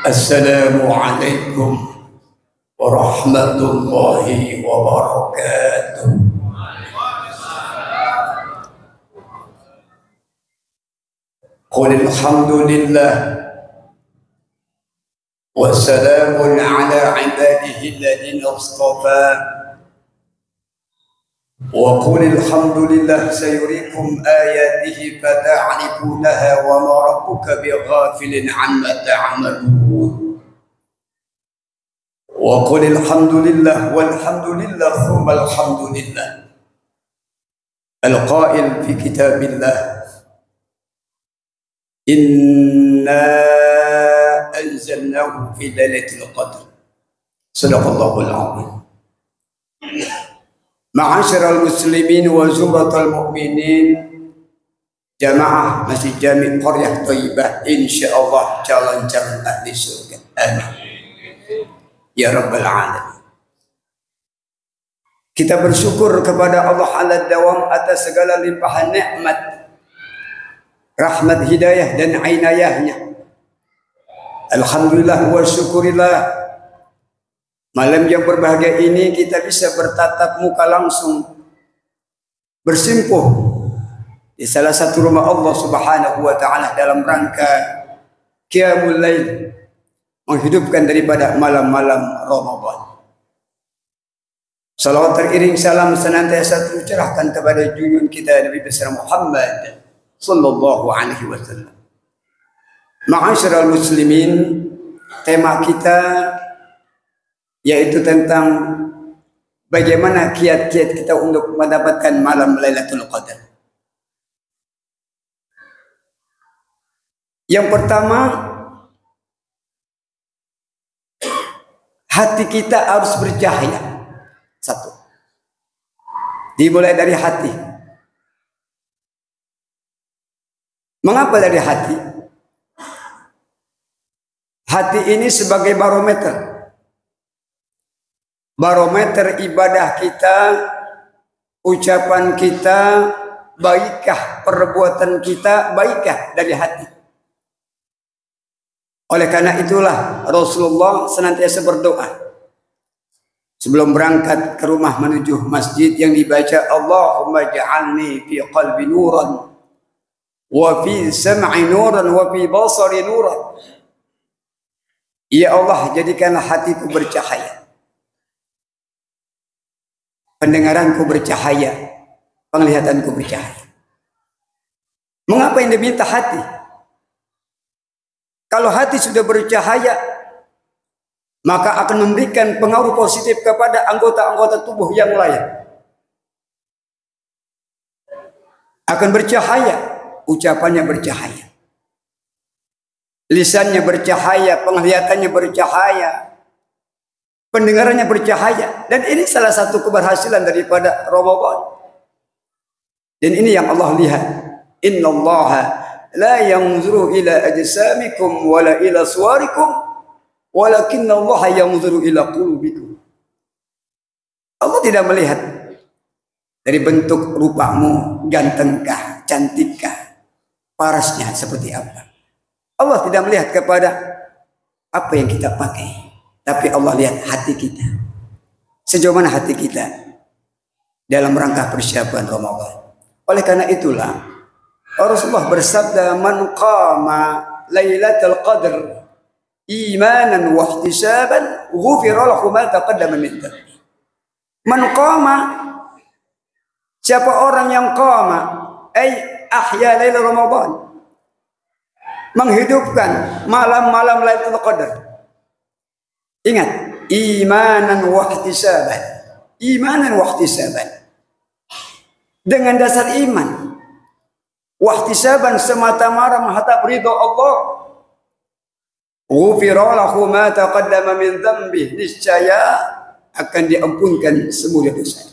Assalamualaikum warahmatullahi wabarakatuh. Qul alhamdulillah wa salamun ala ibadihi alladhina istafa. Wa qul alhamdulillah sayuriikum ayatihi fata'rifunaha wa ma rabbuka bighafilin 'amma ta'malun. Wa qul alhamdulillah walhamdulillah thumma alhamdulillah. Al-qail fi kitabillah inna anzalnahu fi lailatul qadr. Sadaqallahul azim. Ma'asyiral muslimin wa zumratal mu'minin, jamaah Masjid Jami' Qaryah Thayyibah, insyaallah calon-calon ahli surga. Amin ya rabbal alamin. Kita bersyukur kepada Allah ala dawam atas segala limpahan nikmat, rahmat, hidayah dan inayahnya. Alhamdulillah wa syukurillah, malam yang berbahagia ini kita bisa bertatap muka langsung, bersimpuh di salah satu rumah Allah Subhanahu wa taala dalam rangka Qiyamul Lail, menghidupkan daripada malam-malam Ramadan. Salawat teriring salam senantiasa tercurahkan kepada junjungan kita Nabi besar Muhammad sallallahu alaihi wasallam. Ma'asyiral muslimin, tema kita yaitu tentang bagaimana kiat-kiat kita untuk mendapatkan malam Lailatul Qadar. Yang pertama, hati kita harus bercahaya. Satu, dimulai dari hati. Mengapa dari hati? Hati ini sebagai barometer. Barometer ibadah kita, ucapan kita, baikkah perbuatan kita, baikkah dari hati. Oleh karena itulah Rasulullah senantiasa berdoa sebelum berangkat ke rumah menuju masjid yang dibaca, Allahumma ja'alni fi qalbi nuran wa fi sam'i nuran wa fi basari nuran. Ya Allah, jadikanlah hatiku bercahaya, pendengaranku bercahaya, penglihatanku bercahaya. Mengapa yang diminta hati? Kalau hati sudah bercahaya, maka akan memberikan pengaruh positif kepada anggota-anggota tubuh yang lain. Akan bercahaya, ucapannya bercahaya, lisannya bercahaya, penglihatannya bercahaya, pendengarannya bercahaya. Dan ini salah satu keberhasilan daripada Ramadan. Dan ini yang Allah lihat. Innallaha la yanzuru ila ajsamikum wala ila suwarikum walakinallaha yanzuru ila qulubikum. Allah tidak melihat dari bentuk rupamu, gantengkah, cantikkah, parasnya seperti apa. Allah tidak melihat kepada apa yang kita pakai, tapi Allah lihat hati kita. Sejauh mana hati kita dalam rangka persiapan Ramadan. Oleh karena itulah Rasulullah bersabda, man qama lailatul qadr imanan wa ihtisaban ghufira lahu ma taqaddama min dhanbi. Man qama, siapa orang yang qama ay ahya lailatul Ramadan, menghidupkan malam-malam Lailatul Qadar. Ingat, imanan wa ihtisaban. Imanan wa ihtisaban. Dengan dasar iman. Wahtisaban semata-mata ridho Allah. Ghufira lahu ma taqaddama min dhanbi, niscaya akan diampunkan semua dosa.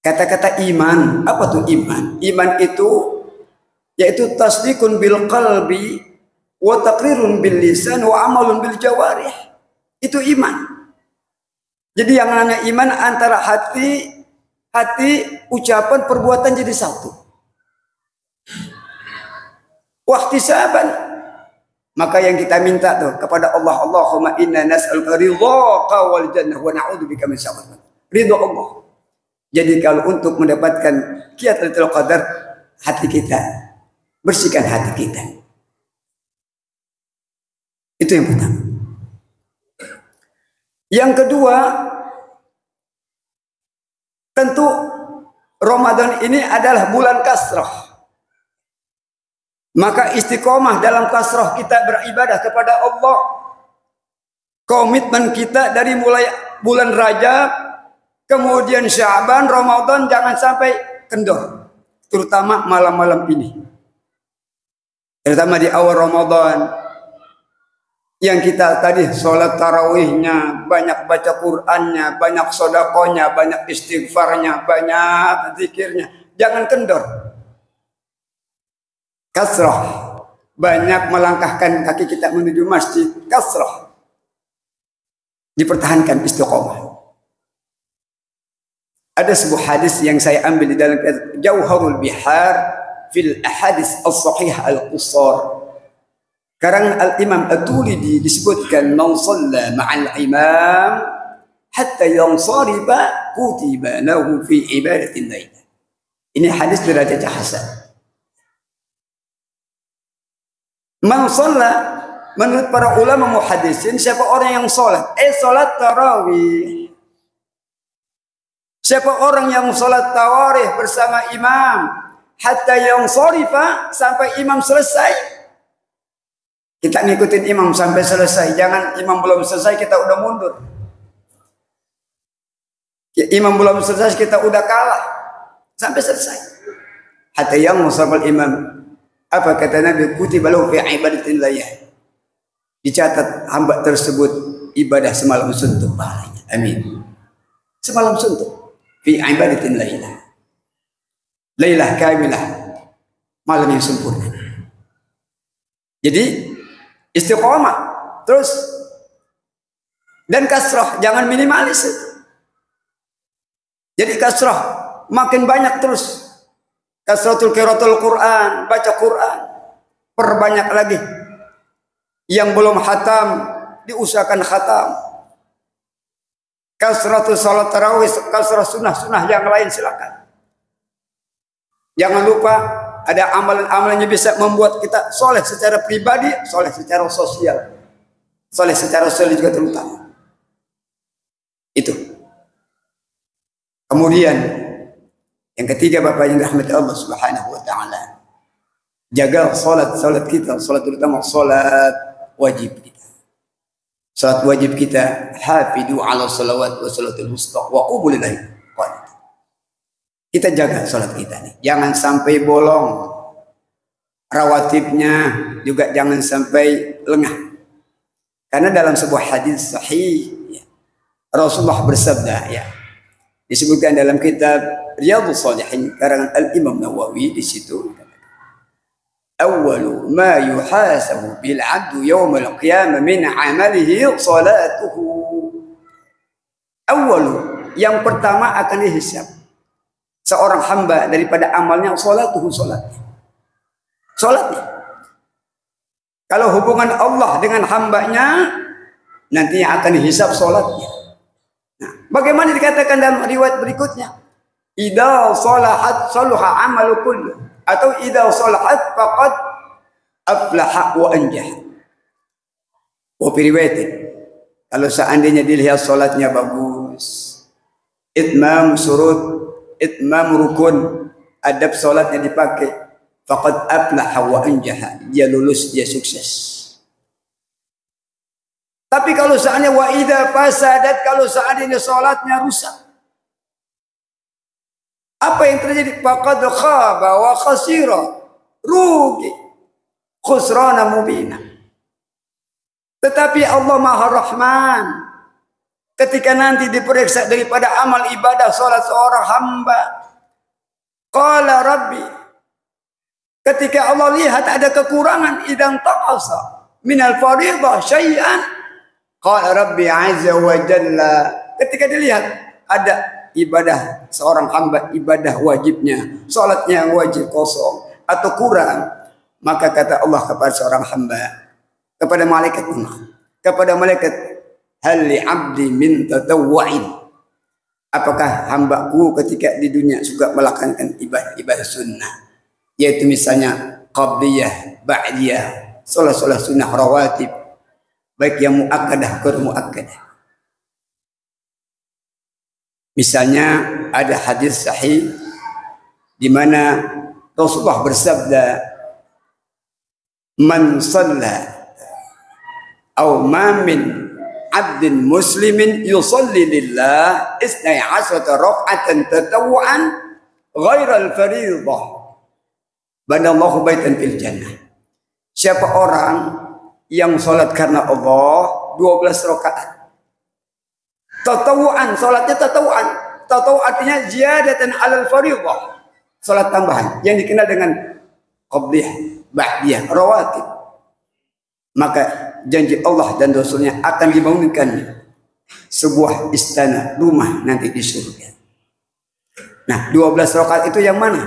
Kata-kata iman, apa tuh iman? Iman itu yaitu tasdikun bil qalbi wa taqrirun bil lisan wa amalun bil jawarih. Itu iman. Jadi yang namanya iman antara hati, ucapan, perbuatan jadi satu. Wahtisaban, Maka yang kita minta tuh kepada Allah, Allahumma inna nas'aluka ridhaka wal jannah wa na'udzubika min sakhatik. Ridho Allah. Jadi kalau untuk mendapatkan kiat Lailatul Qadar, hati kita, bersihkan hati kita. Itu yang pertama. Yang kedua, tentu Ramadan ini adalah bulan kasrah. Maka istiqomah dalam kasrah kita beribadah kepada Allah. Komitmen kita dari mulai bulan Rajab, kemudian Sya'ban, Ramadan, jangan sampai kendor. Terutama malam-malam ini. Terutama di awal Ramadan. Yang kita tadi sholat tarawihnya, banyak baca Qur'annya, banyak sodakohnya, banyak istighfarnya, banyak zikirnya. Jangan kendor. Kasrah. Banyak melangkahkan kaki kita menuju masjid. Kasrah. Dipertahankan istiqomah. Ada sebuah hadis yang saya ambil di dalam Jauharul Bihar fil ahadits as-sahih al-qusar. Karangan Al-Imam At-Turidi disebutkan man shalla ma'al imam hatta yansarifa kutiba lahu fi ibadatin lail. Ini hadis derajat hasan. Man shalla, menurut para ulama muhaddisin, siapa orang yang salat? Salat tarawih. Siapa orang yang salat tarawih bersama imam hatta yansarifa, sampai imam selesai. Kita ngikutin imam sampai selesai. Jangan imam belum selesai kita udah mundur. Imam belum selesai kita udah kalah. Sampai selesai. Hatta yang musafal imam. Apa kata Nabi? Kutiba lahu fi ibadatin lail. Dicatat hamba tersebut ibadah semalam suntuk pahalanya. Amin. Semalam suntuk. Fi ibadatin lail. Lailah kamilah. Malam yang sempurna. Jadi istiqomah terus dan kasrah, jangan minimalis itu. Jadi kasrah makin banyak terus. Kasratul qiraatul Quran, baca Quran, perbanyak lagi. Yang belum khatam diusahakan khatam. Kasratul salat tarawih, kasrah sunnah-sunnah yang lain silakan. Jangan lupa ada amalan-amalan yang bisa membuat kita soleh secara pribadi, soleh secara sosial. Soleh secara sosial juga terutama. Itu. Kemudian yang ketiga, Bapak yang dirahmati Allah Subhanahu wa taala. Jaga salat kita, salat terutama salat wajib kita. Salat wajib kita, hafidu ala salawat wa salatul wusta wa qumul ilaih. Kita jaga salat kita nih. Jangan sampai bolong. Rawatibnya juga jangan sampai lengah. Karena dalam sebuah hadis sahih ya, Rasulullah bersabda ya. Disebutkan dalam kitab Riyadhus Shalihin karangan Al-Imam Nawawi di situ. Awwalu ma yuhasabu bil 'abdu yawmal qiyamah min 'amalihi salatuhu. Awwalu, yang pertama akan dihisab seorang hamba daripada amalnya salatuhu, salatnya. Kalau hubungan Allah dengan hambanya nantinya akan dihisab salatnya. Nah, bagaimana dikatakan dalam riwayat berikutnya? Idza salahat salaha amalu kullu, atau idza salahat faqad aflaha wa anjah. Wa riwayat, kalau seandainya dilihat salatnya bagus, itmam surut, itmam rukun, adab salatnya dipakai, faqad aflaha wa anjaha, dia lulus, dia sukses. Tapi kalau seandainya wa idza fasadat, kalau seandainya salatnya rusak, apa yang terjadi? Faqad khaba wa khasira, rugi, khusrana mubina. Tetapi Allah Maha Rahman, ketika nanti diperiksa daripada amal ibadah salat seorang hamba, qala rabbi, ketika Allah lihat ada kekurangan, idan taqasa minal fariḍah syai'an, qala rabbi azza wa jalla, ketika dilihat ada ibadah seorang hamba, ibadah wajibnya, salatnya yang wajib kosong atau kurang, maka kata Allah kepada seorang hamba, kepada malaikat, kepada malaikat, hal li 'abdi min tatawwu'in, apakah hambaku ketika di dunia suka melakukan ibadah sunnah, yaitu misalnya qabliyah, ba'diyah, salat sunnah rawatib, baik yang muakkadah atau muakkadah. Misalnya ada hadis sahih di mana Rasulullah bersabda, man shalla aw ma min 'abdin muslimin yusalli lillah 12 rak'atan tatawwu'an ghaira al-fariidhah banallahu baitan fil jannah. Siapa orang yang salat karena Allah 12 rakaat tatawu'an, salatnya tatawu'an. Tatawu artinya ziyadatan 'alal fariidhah, salat tambahan yang dikenal dengan qabliyah, ba'diyah, rawatib. Maka janji Allah dan Rasulnya akan dibangunkan sebuah istana, rumah nanti di surga. Nah, 12 rakaat itu yang mana?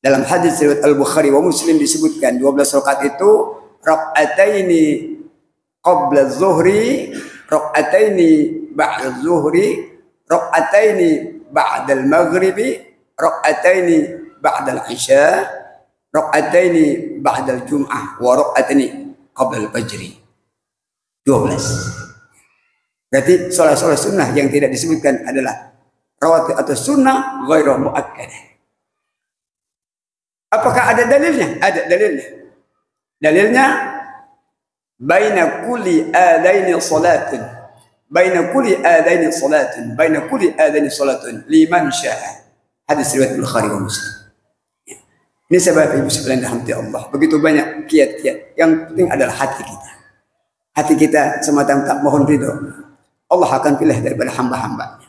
Dalam hadis riwayat Al-Bukhari wa Muslim disebutkan 12 rakaat itu rakaataini qabla zuhri, rakaataini ba'da zuhri, rakaataini ba'da al-maghribi, rakaataini ba'da al-isya, rakaataini ba'da al-jum'ah, wa rakaataini qabla al-fajri. 12. Berarti salat sunnah yang tidak disebutkan adalah rawatib atau sunnah ghairu muakkadah. Apakah ada dalilnya? Ada dalilnya. Dalilnya baina kulli adaini salatun, baina kulli adaini salatun, baina kulli adaini salatun liman syaa. Hadis riwayat Bukhari wa Muslim. Ini sebab ibu sekalian rahmati Allah. Begitu banyak kiat-kiat. Yang penting adalah hati kita. Hati kita semata-mata mohon ridho. Allah akan pilih daripada hamba-hambanya.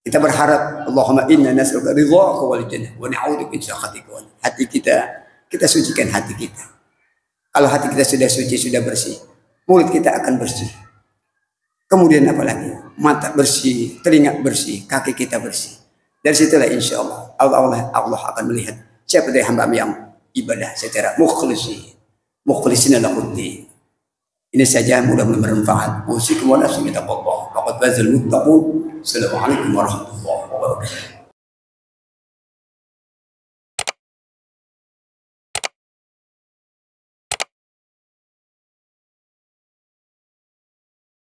Kita berharap Allahumma inna nas'aluka ridhaka wal jannah wa na'udzubika min sakhatika. Hati kita sucikan hati kita. Kalau hati kita sudah suci, sudah bersih, mulut kita akan bersih. Kemudian apa lagi? Mata bersih, telinga bersih, kaki kita bersih. Dari situlah insya Allah akan melihat siapa dari hamba yang ibadah secara mukhlisina lahuddin. Ini saja, mudah-mudahan bermanfaat. Usikum wa nafsi bi taqwallah. Faqad fazal muttaqun. Assalamualaikum warahmatullahi wabarakatuh.